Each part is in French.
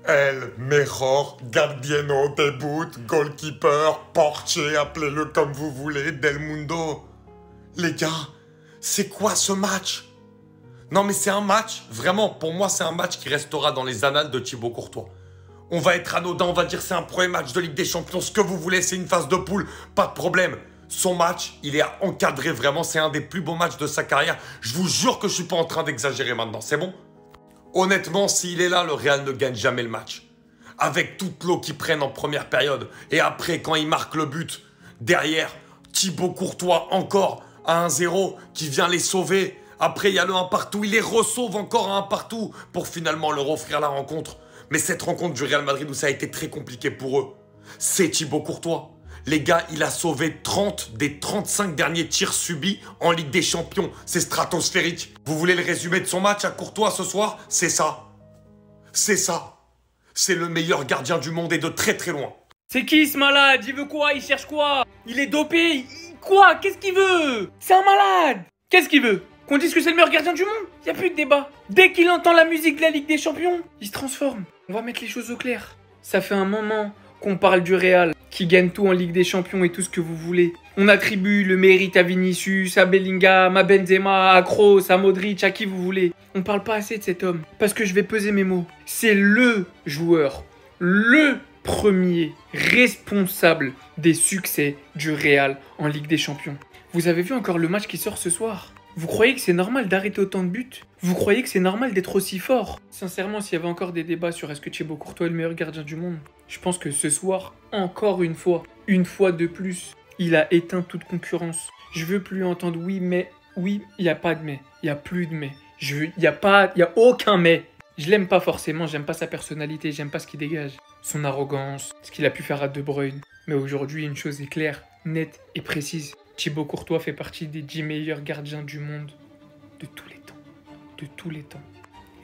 El mejor gardiano debut, goalkeeper, portier, appelez-le comme vous voulez, Del Mundo. Les gars, c'est quoi ce match? Non mais c'est un match, vraiment, pour moi c'est un match qui restera dans les annales de Thibaut Courtois. On va être anodin, on va dire c'est un premier match de Ligue des Champions, ce que vous voulez, c'est une phase de poule, pas de problème. Son match, il est encadré vraiment, c'est un des plus beaux matchs de sa carrière. Je vous jure que je suis pas en train d'exagérer maintenant, c'est bon? Honnêtement, s'il est là, le Real ne gagne jamais le match. Avec toute l'eau qu'ils prennent en première période, et après, quand il marque le but, derrière, Thibaut Courtois encore à 1-0, qui vient les sauver. Après, il y a le 1 partout, il les ressauve encore à 1 partout, pour finalement leur offrir la rencontre. Mais cette rencontre du Real Madrid où ça a été très compliqué pour eux, c'est Thibaut Courtois. Les gars, il a sauvé 30 des 35 derniers tirs subis en Ligue des Champions. C'est stratosphérique. Vous voulez le résumé de son match à Courtois ce soir? C'est ça. C'est ça. C'est le meilleur gardien du monde et de très très loin. C'est qui ce malade? Il veut quoi? Il cherche quoi? Il est dopé? Quoi? Qu'est-ce qu'il veut? C'est un malade! Qu'est-ce qu'il veut? Qu'on dise que c'est le meilleur gardien du monde? Y a plus de débat. Dès qu'il entend la musique de la Ligue des Champions, il se transforme. On va mettre les choses au clair. Ça fait un moment qu'on parle du Real, qui gagne tout en Ligue des Champions et tout ce que vous voulez. On attribue le mérite à Vinicius, à Bellingham, à Benzema, à Kroos, à Modric, à qui vous voulez. On parle pas assez de cet homme, parce que je vais peser mes mots. C'est le joueur, le premier responsable des succès du Real en Ligue des Champions. Vous avez vu encore le match qui sort ce soir? Vous croyez que c'est normal d'arrêter autant de buts? Vous croyez que c'est normal d'être aussi fort? Sincèrement, s'il y avait encore des débats sur est-ce que Thibaut Courtois est le meilleur gardien du monde, je pense que ce soir, encore une fois de plus, il a éteint toute concurrence. Je veux plus entendre oui, mais, oui, il n'y a pas de mais, il n'y a plus de mais. Il n'y a aucun mais. Je l'aime pas forcément, j'aime pas sa personnalité, j'aime pas ce qu'il dégage. Son arrogance, ce qu'il a pu faire à De Bruyne. Mais aujourd'hui, une chose est claire, nette et précise. Thibaut Courtois fait partie des 10 meilleurs gardiens du monde de tous les temps. De tous les temps.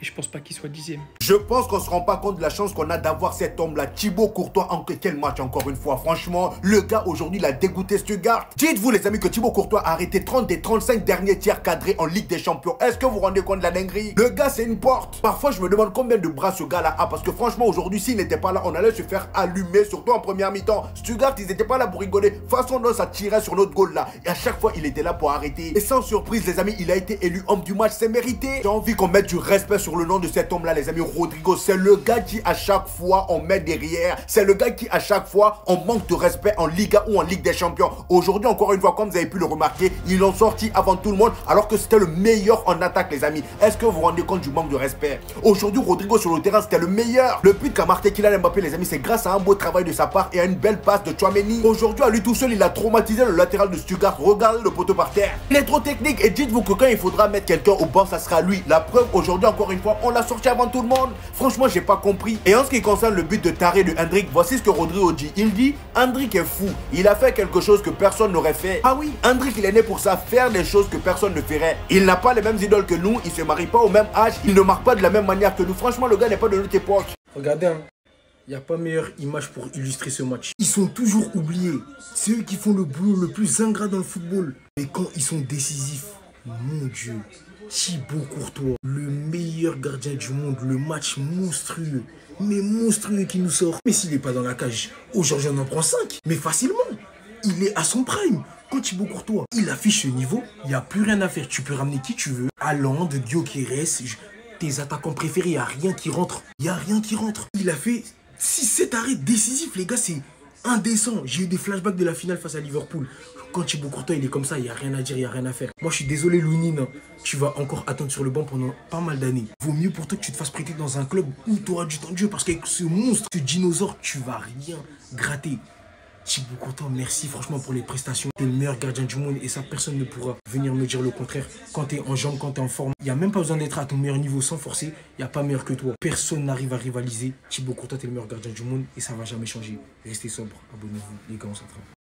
Et je pense pas qu'il soit 10e. Je pense qu'on se rend pas compte de la chance qu'on a d'avoir cet homme-là, Thibaut Courtois. Quel match encore une fois. Franchement, le gars aujourd'hui il a dégoûté Stuttgart. Dites-vous les amis que Thibaut Courtois a arrêté 30 des 35 derniers tirs cadrés en Ligue des Champions. Est-ce que vous vous rendez compte de la dinguerie? Le gars c'est une porte. Parfois je me demande combien de bras ce gars-là a. Parce que franchement aujourd'hui s'il n'était pas là, on allait se faire allumer. Surtout en première mi-temps. Stuttgart ils étaient pas là pour rigoler. Façon dont ça tirait sur notre goal là. Et à chaque fois il était là pour arrêter. Et sans surprise les amis, il a été élu homme du match. C'est mérité. J'ai envie qu'on mette du respect sur le nom de cet homme là les amis. Rodrigo, c'est le gars qui à chaque fois on met derrière, c'est le gars qui à chaque fois on manque de respect en Liga ou en Ligue des Champions. Aujourd'hui encore une fois, comme vous avez pu le remarquer, ils l'ont sorti avant tout le monde alors que c'était le meilleur en attaque les amis. Est-ce que vous vous rendez compte du manque de respect? Aujourd'hui Rodrigo sur le terrain c'était le meilleur. Le but qu'a marqué Kylian Mbappé les amis, c'est grâce à un beau travail de sa part et à une belle passe de Tchouaméni. Aujourd'hui à lui tout seul il a traumatisé le latéral de Stuttgart. Regardez le poteau par terre, il est trop technique. Et dites-vous que quand il faudra mettre quelqu'un au banc ça sera lui. La preuve aujourd'hui encore une fois, on l'a sorti avant tout le monde. Franchement j'ai pas compris. Et en ce qui concerne le but de taré de Hendrik, voici ce que Rodrigo dit. Il dit Hendrik est fou, il a fait quelque chose que personne n'aurait fait. Ah oui, Hendrik il est né pour ça, faire des choses que personne ne ferait. Il n'a pas les mêmes idoles que nous, il se marie pas au même âge, il ne marque pas de la même manière que nous. Franchement le gars n'est pas de notre époque. Regardez hein, il n'y a pas meilleure image pour illustrer ce match. Ils sont toujours oubliés. C'est eux qui font le boulot le plus ingrat dans le football. Mais quand ils sont décisifs, mon Dieu, Thibaut Courtois, le meilleur gardien du monde, le match monstrueux, mais monstrueux qui nous sort. Mais s'il n'est pas dans la cage, aujourd'hui on en prend 5, mais facilement. Il est à son prime. Quand Thibaut Courtois, il affiche ce niveau, il n'y a plus rien à faire. Tu peux ramener qui tu veux. Haaland, Gyökeres, tes attaquants préférés, il n'y a rien qui rentre. Il n'y a rien qui rentre. Il a fait 6-7 arrêts décisifs, les gars, c'est indécent. J'ai eu des flashbacks de la finale face à Liverpool. Quand Thibaut Courtois il est comme ça, il n'y a rien à dire, il n'y a rien à faire. Moi je suis désolé Lounine, tu vas encore attendre sur le banc pendant pas mal d'années. Vaut mieux pour toi que tu te fasses prêter dans un club où tu auras du temps de jeu. Parce qu'avec ce monstre, ce dinosaure, tu vas rien gratter. Thibaut Courtois, merci franchement pour les prestations. T'es le meilleur gardien du monde et ça personne ne pourra venir me dire le contraire. Quand t'es en jambes, quand t'es en forme, il n'y a même pas besoin d'être à ton meilleur niveau sans forcer. Il n'y a pas meilleur que toi. Personne n'arrive à rivaliser. Thibaut Courtois, t'es le meilleur gardien du monde et ça va jamais changer. Restez sobre, abonnez-vous, les gars, on s'entraîne.